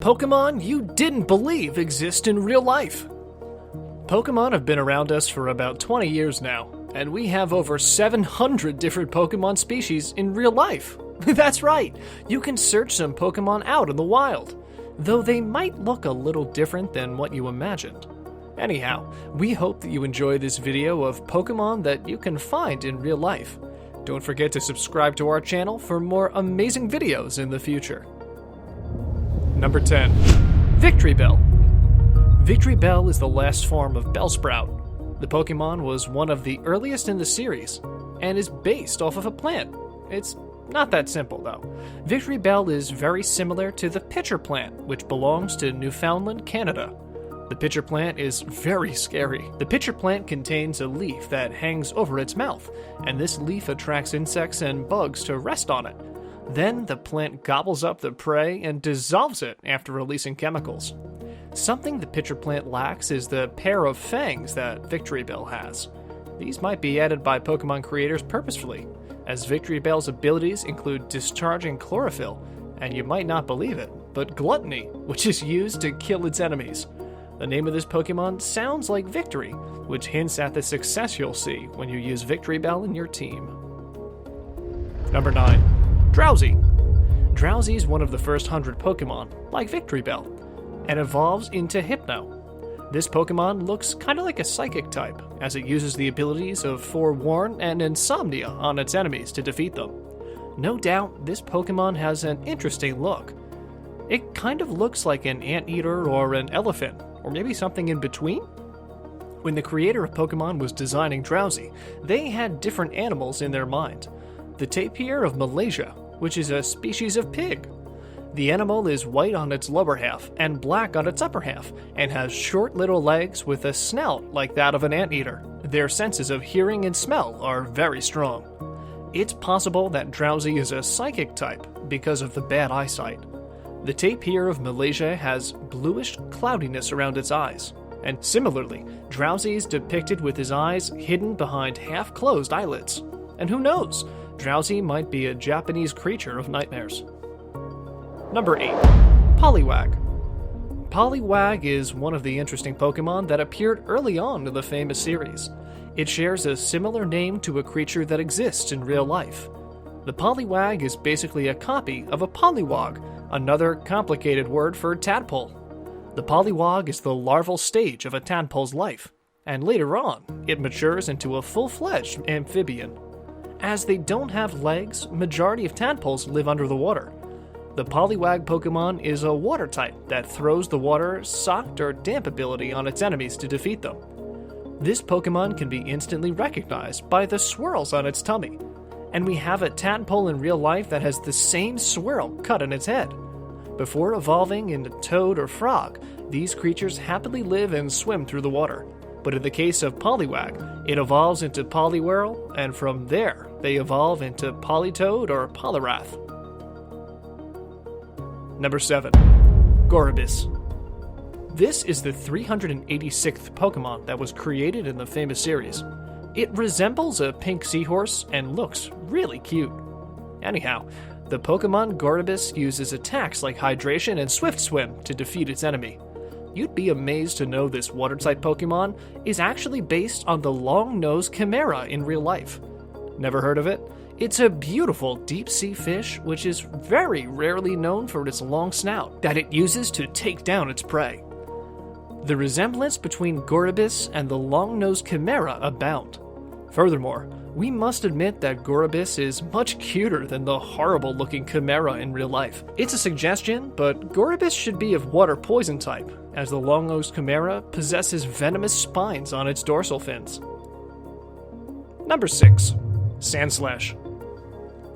Pokémon you didn't believe exist in real life. Pokémon have been around us for about 20 years now, and we have over 700 different Pokémon species in real life. That's right, you can search some Pokémon out in the wild, though they might look a little different than what you imagined. Anyhow, we hope that you enjoy this video of Pokémon that you can find in real life. Don't forget to subscribe to our channel for more amazing videos in the future. Number 10. Victreebel. Victreebel is the last form of Bellsprout. The Pokemon was one of the earliest in the series, and is based off of a plant. It's not that simple, though. Victreebel is very similar to the pitcher plant, which belongs to Newfoundland, Canada. The pitcher plant is very scary. The pitcher plant contains a leaf that hangs over its mouth, and this leaf attracts insects and bugs to rest on it. Then the plant gobbles up the prey and dissolves it after releasing chemicals. Something the pitcher plant lacks is the pair of fangs that Victreebel has. These might be added by Pokemon creators purposefully, as Victreebel's abilities include discharging chlorophyll, and you might not believe it, but gluttony, which is used to kill its enemies. The name of this Pokemon sounds like victory, which hints at the success you'll see when you use Victreebel in your team. Number 9. Drowsy. Drowsy is one of the first 100 Pokemon, like Victreebel, and evolves into Hypno. This Pokemon looks kind of like a psychic type, as it uses the abilities of Forewarn and Insomnia on its enemies to defeat them. No doubt, this Pokemon has an interesting look. It kind of looks like an anteater or an elephant, or maybe something in between. When the creator of Pokemon was designing Drowsy, they had different animals in their mind. The tapir of Malaysia, which is a species of pig. The animal is white on its lower half and black on its upper half, and has short little legs with a snout like that of an anteater. Their senses of hearing and smell are very strong. It's possible that Drowsy is a psychic type because of the bad eyesight. The tapir of Malaysia has bluish cloudiness around its eyes, and similarly, Drowsy is depicted with his eyes hidden behind half-closed eyelids. And who knows? Drowsy might be a Japanese creature of nightmares. Number 8. Poliwag. Poliwag is one of the interesting Pokemon that appeared early on in the famous series. It shares a similar name to a creature that exists in real life. The Poliwag is basically a copy of a Poliwag, another complicated word for tadpole. The Poliwag is the larval stage of a tadpole's life, and later on, it matures into a full-fledged amphibian. As they don't have legs, majority of tadpoles live under the water. The Poliwag Pokemon is a water type that throws the water, socked, or damp ability on its enemies to defeat them. This Pokemon can be instantly recognized by the swirls on its tummy, and we have a tadpole in real life that has the same swirl cut in its head. Before evolving into toad or frog, these creatures happily live and swim through the water. But in the case of Poliwag, it evolves into Poliwhirl, and from there, they evolve into Politoad or Poliwrath. Number 7. Gorebyss. This is the 386th Pokemon that was created in the famous series. It resembles a pink seahorse and looks really cute. Anyhow, the Pokemon Gorebyss uses attacks like Hydration and Swift Swim to defeat its enemy. You'd be amazed to know this water-type Pokemon is actually based on the long-nosed Chimera in real life. Never heard of it? It's a beautiful deep-sea fish which is very rarely known for its long snout that it uses to take down its prey. The resemblance between Gorebyss and the long-nosed Chimera abound. Furthermore, we must admit that Gorebyss is much cuter than the horrible-looking Chimera in real life. It's a suggestion, but Gorebyss should be of water poison type, as the long-nosed Chimera possesses venomous spines on its dorsal fins. Number 6. Sandslash.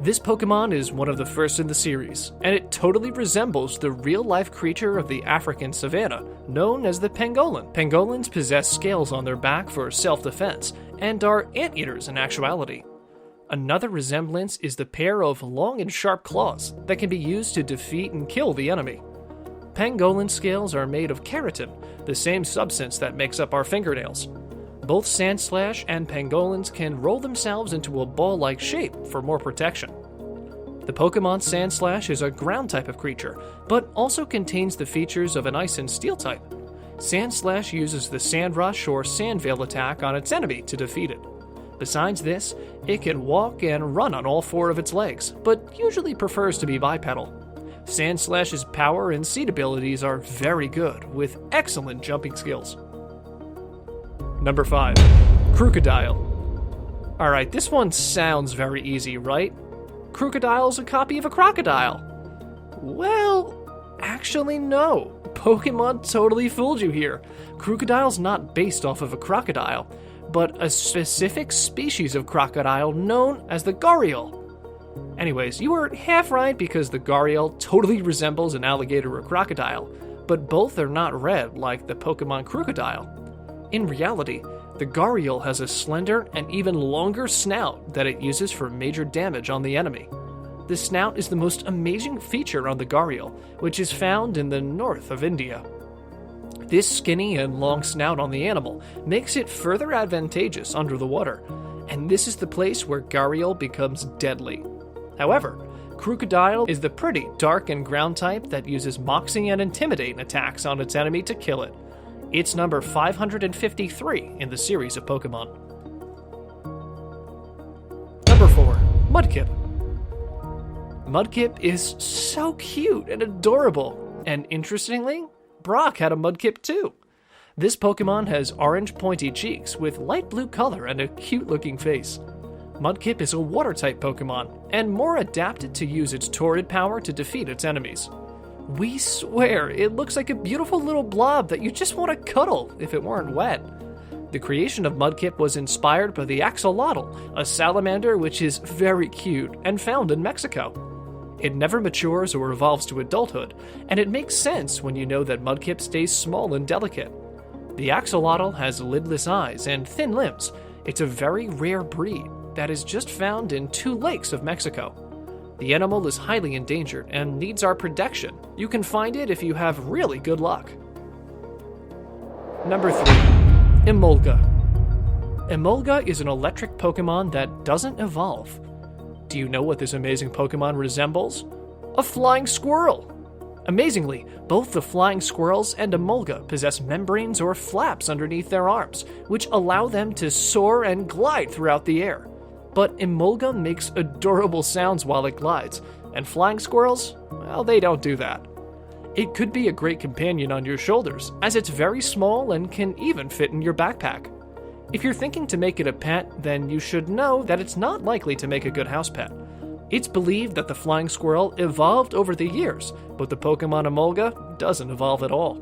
This Pokemon is one of the first in the series, and it totally resembles the real-life creature of the African savanna, known as the pangolin. Pangolins possess scales on their back for self-defense, and are anteaters in actuality. Another resemblance is the pair of long and sharp claws that can be used to defeat and kill the enemy. Pangolin scales are made of keratin, the same substance that makes up our fingernails. Both Sandslash and Pangolins can roll themselves into a ball-like shape for more protection. The Pokemon Sandslash is a ground type of creature, but also contains the features of an ice and steel type. Sandslash uses the Sand Rush or Sand Veil attack on its enemy to defeat it. Besides this, it can walk and run on all 4 of its legs, but usually prefers to be bipedal. Sandslash's power and seed abilities are very good, with excellent jumping skills. Number 5. Krookodile. Alright, this one sounds very easy, right? Krookodile's a copy of a crocodile. Well, actually no. Pokemon totally fooled you here. Krookodile's not based off of a crocodile, but a specific species of crocodile known as the gharial. Anyways, you were half right because the gharial totally resembles an alligator or crocodile, but both are not red like the Pokemon Krookodile. In reality, the gharial has a slender and even longer snout that it uses for major damage on the enemy. The snout is the most amazing feature on the gharial, which is found in the north of India. This skinny and long snout on the animal makes it further advantageous under the water, and this is the place where gharial becomes deadly. However, Krookodile is the pretty dark and ground type that uses Moxie and Intimidate attacks on its enemy to kill it. It's number 553 in the series of Pokemon. Number 4. Mudkip. Mudkip is so cute and adorable, and interestingly, Brock had a Mudkip too. This Pokemon has orange pointy cheeks with light blue color and a cute looking face. Mudkip is a water-type Pokemon, and more adapted to use its Torrid power to defeat its enemies. We swear, it looks like a beautiful little blob that you just want to cuddle if it weren't wet. The creation of Mudkip was inspired by the axolotl, a salamander which is very cute and found in Mexico. It never matures or evolves to adulthood, and it makes sense when you know that Mudkip stays small and delicate. The axolotl has lidless eyes and thin limbs. It's a very rare breed that is just found in 2 lakes of Mexico. The animal is highly endangered and needs our protection. You can find it if you have really good luck. Number 3. Emolga. Emolga is an electric Pokemon that doesn't evolve. Do you know what this amazing Pokemon resembles? A flying squirrel! Amazingly, both the flying squirrels and Emolga possess membranes or flaps underneath their arms, which allow them to soar and glide throughout the air. But Emolga makes adorable sounds while it glides, and flying squirrels, well, they don't do that. It could be a great companion on your shoulders, as it's very small and can even fit in your backpack. If you're thinking to make it a pet, then you should know that it's not likely to make a good house pet. It's believed that the flying squirrel evolved over the years, but the Pokemon Emolga doesn't evolve at all.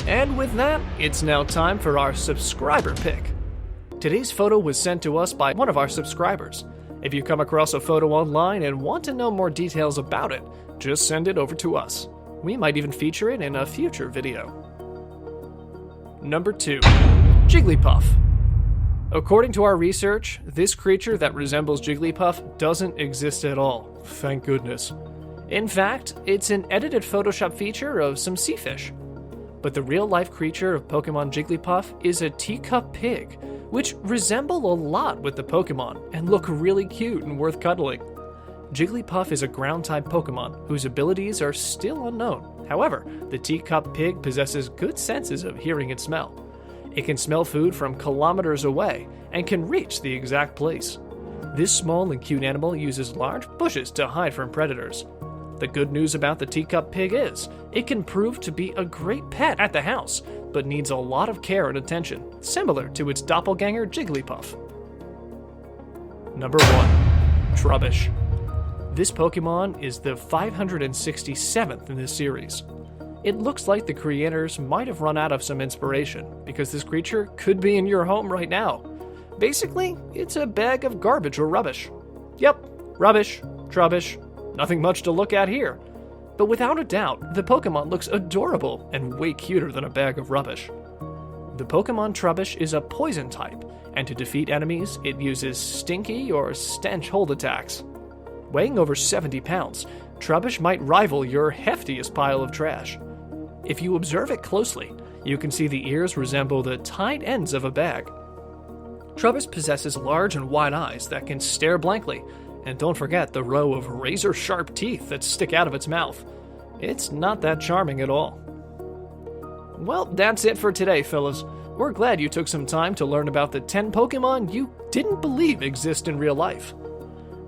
And with that, it's now time for our subscriber pick. Today's photo was sent to us by one of our subscribers. If you come across a photo online and want to know more details about it, just send it over to us. We might even feature it in a future video. Number 2. Jigglypuff. According to our research, this creature that resembles Jigglypuff doesn't exist at all, thank goodness. In fact, it's an edited Photoshop feature of some sea fish. But the real-life creature of Pokemon Jigglypuff is a teacup pig, which resemble a lot with the Pokemon and look really cute and worth cuddling. Jigglypuff is a ground-type Pokemon whose abilities are still unknown. However, the teacup pig possesses good senses of hearing and smell. It can smell food from kilometers away and can reach the exact place. This small and cute animal uses large bushes to hide from predators. The good news about the teacup pig is, it can prove to be a great pet at the house, but needs a lot of care and attention, similar to its doppelganger Jigglypuff. Number 1. Trubbish. This Pokemon is the 567th in this series. It looks like the creators might have run out of some inspiration, because this creature could be in your home right now. Basically, it's a bag of garbage or rubbish. Yep, rubbish, Trubbish. Nothing much to look at here. But without a doubt, the Pokemon looks adorable and way cuter than a bag of rubbish. The Pokemon Trubbish is a poison type, and to defeat enemies, it uses stinky or stench hold attacks. Weighing over 70 pounds, Trubbish might rival your heftiest pile of trash. If you observe it closely, you can see the ears resemble the tied ends of a bag. Trubbish possesses large and wide eyes that can stare blankly, And don't forget the row of razor-sharp teeth that stick out of its mouth. It's not that charming at all. Well, that's it for today, fellas. We're glad you took some time to learn about the 10 Pokemon you didn't believe exist in real life.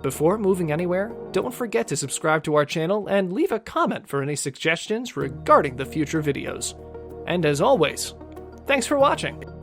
Before moving anywhere, don't forget to subscribe to our channel and leave a comment for any suggestions regarding the future videos. And as always, thanks for watching!